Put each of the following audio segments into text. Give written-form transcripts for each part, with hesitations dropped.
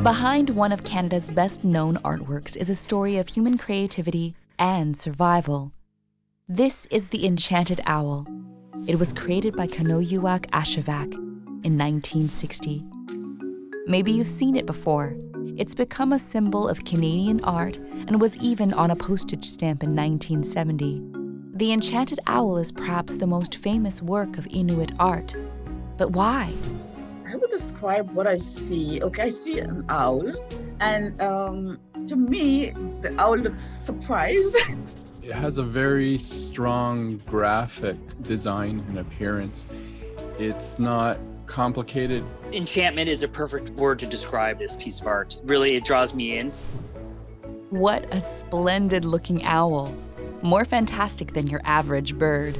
Behind one of Canada's best-known artworks is a story of human creativity and survival. This is the Enchanted Owl. It was created by Kenojuak Ashevak in 1960. Maybe you've seen it before. It's become a symbol of Canadian art and was even on a postage stamp in 1970. The Enchanted Owl is perhaps the most famous work of Inuit art. But why? I would describe what I see. Okay, I see an owl, and to me, the owl looks surprised. It has a very strong graphic design and appearance. It's not complicated. Enchantment is a perfect word to describe this piece of art. Really, it draws me in. What a splendid-looking owl. More fantastic than your average bird.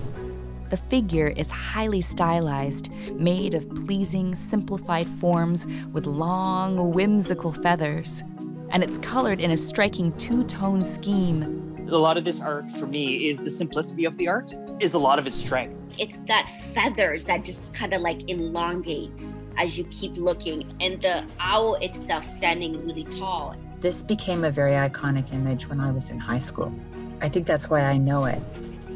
The figure is highly stylized, made of pleasing, simplified forms with long, whimsical feathers. And it's colored in a striking two-tone scheme. A lot of this art, for me, is the simplicity of the art, is a lot of its strength. It's that feathers that just kind of like elongates as you keep looking, and the owl itself standing really tall. This became a very iconic image when I was in high school. I think that's why I know it.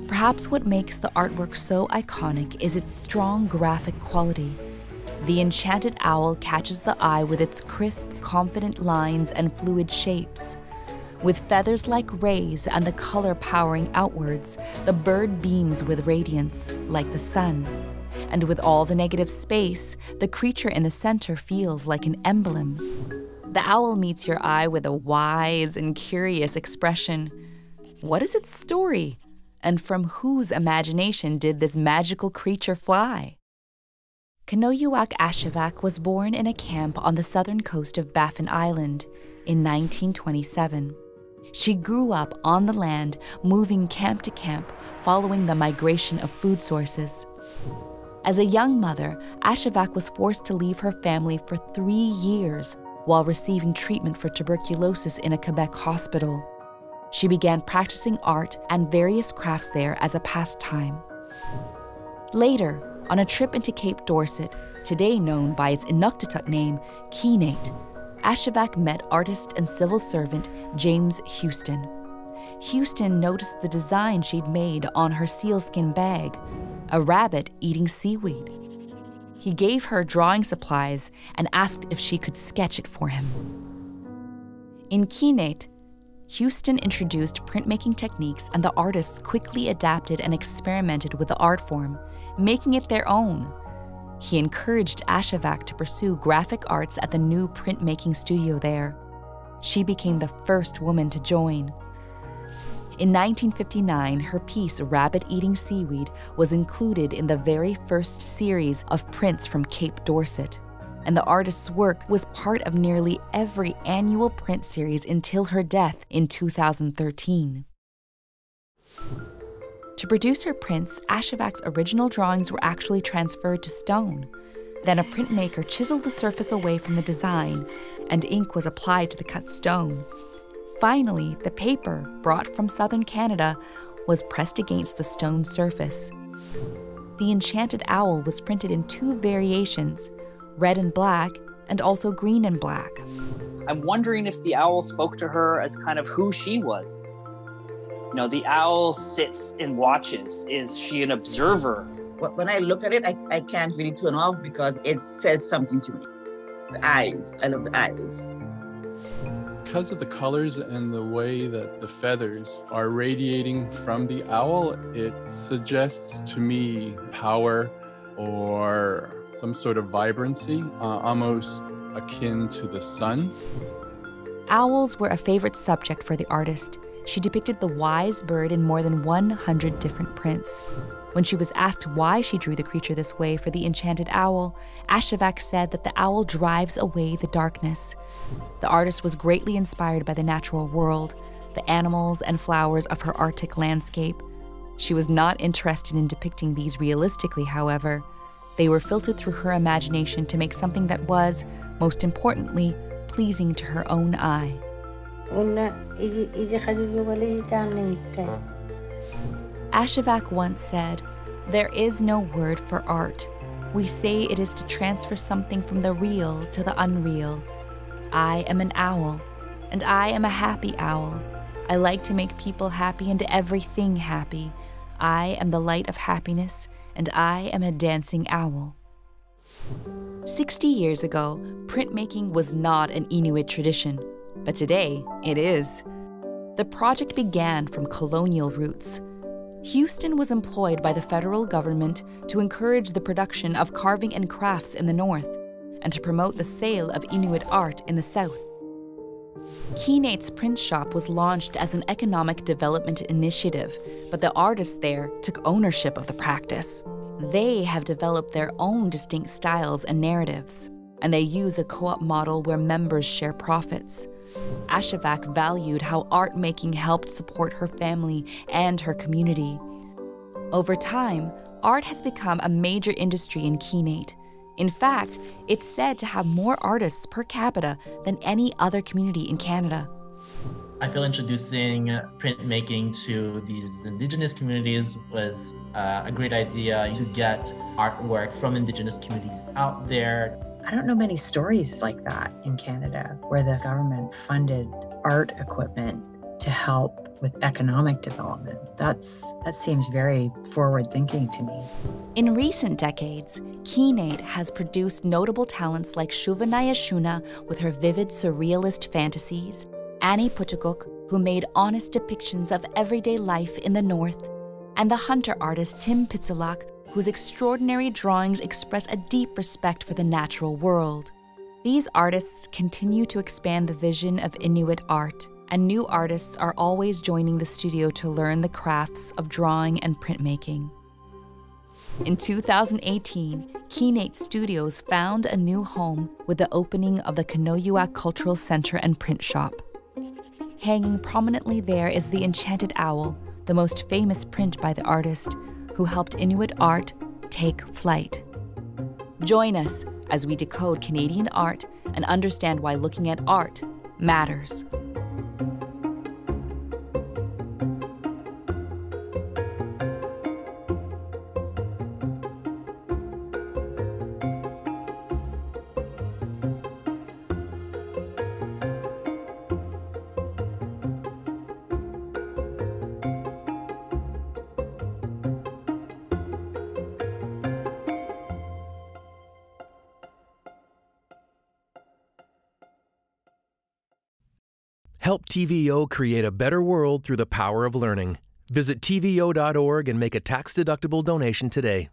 Perhaps what makes the artwork so iconic is its strong graphic quality. The Enchanted Owl catches the eye with its crisp, confident lines and fluid shapes. With feathers like rays and the color powering outwards, the bird beams with radiance, like the sun. And with all the negative space, the creature in the center feels like an emblem. The owl meets your eye with a wise and curious expression. What is its story? And from whose imagination did this magical creature fly? Kenojuak Ashevak was born in a camp on the southern coast of Baffin Island in 1927. She grew up on the land, moving camp to camp, following the migration of food sources. As a young mother, Ashevak was forced to leave her family for 3 years while receiving treatment for tuberculosis in a Quebec hospital. She began practicing art and various crafts there as a pastime. Later, on a trip into Cape Dorset, today known by its Inuktitut name, Keenate, Ashevak met artist and civil servant James Houston. Houston noticed the design she'd made on her sealskin bag, a rabbit eating seaweed. He gave her drawing supplies and asked if she could sketch it for him. In Keenate, Houston introduced printmaking techniques, and the artists quickly adapted and experimented with the art form, making it their own. He encouraged Ashevak to pursue graphic arts at the new printmaking studio there. She became the first woman to join. In 1959, her piece Rabbit Eating Seaweed was included in the very first series of prints from Cape Dorset. And the artist's work was part of nearly every annual print series until her death in 2013. To produce her prints, Ashevak's original drawings were actually transferred to stone. Then a printmaker chiseled the surface away from the design, and ink was applied to the cut stone. Finally, the paper, brought from southern Canada, was pressed against the stone surface. The Enchanted Owl was printed in 2 variations, red and black, and also green and black. I'm wondering if the owl spoke to her as kind of who she was. You know, the owl sits and watches. Is she an observer? When I look at it, I can't really turn off because it says something to me. The eyes, I love the eyes. Because of the colors and the way that the feathers are radiating from the owl, it suggests to me power or some sort of vibrancy, almost akin to the sun. Owls were a favorite subject for the artist. She depicted the wise bird in more than 100 different prints. When she was asked why she drew the creature this way for the Enchanted Owl, Ashevak said that the owl drives away the darkness. The artist was greatly inspired by the natural world, the animals and flowers of her Arctic landscape. She was not interested in depicting these realistically, however. They were filtered through her imagination to make something that was, most importantly, pleasing to her own eye. Ashevak once said, "There is no word for art. We say it is to transfer something from the real to the unreal. I am an owl, and I am a happy owl. I like to make people happy and everything happy. I am the light of happiness, and I am a dancing owl. 60 years ago, printmaking was not an Inuit tradition, but today it is. The project began from colonial roots. Houston was employed by the federal government to encourage the production of carving and crafts in the north, and to promote the sale of Inuit art in the south. Keenate's print shop was launched as an economic development initiative, but the artists there took ownership of the practice. They have developed their own distinct styles and narratives, and they use a co-op model where members share profits. Ashevak valued how art making helped support her family and her community. Over time, art has become a major industry in Keenate. In fact, it's said to have more artists per capita than any other community in Canada. I feel introducing printmaking to these Indigenous communities was a great idea to get artwork from Indigenous communities out there. I don't know many stories like that in Canada where the government funded art equipment to help with economic development. That seems very forward-thinking to me. In recent decades, Keenate has produced notable talents like Shuvanaya Shuna with her vivid surrealist fantasies, Annie Putukuk, who made honest depictions of everyday life in the north, and the hunter artist Tim Pitsulak, whose extraordinary drawings express a deep respect for the natural world. These artists continue to expand the vision of Inuit art, and new artists are always joining the studio to learn the crafts of drawing and printmaking. In 2018, Keenate Studios found a new home with the opening of the Kenojuak Cultural Center and Print Shop. Hanging prominently there is the Enchanted Owl, the most famous print by the artist, who helped Inuit art take flight. Join us as we decode Canadian art and understand why looking at art matters. Help TVO create a better world through the power of learning. Visit TVO.org and make a tax-deductible donation today.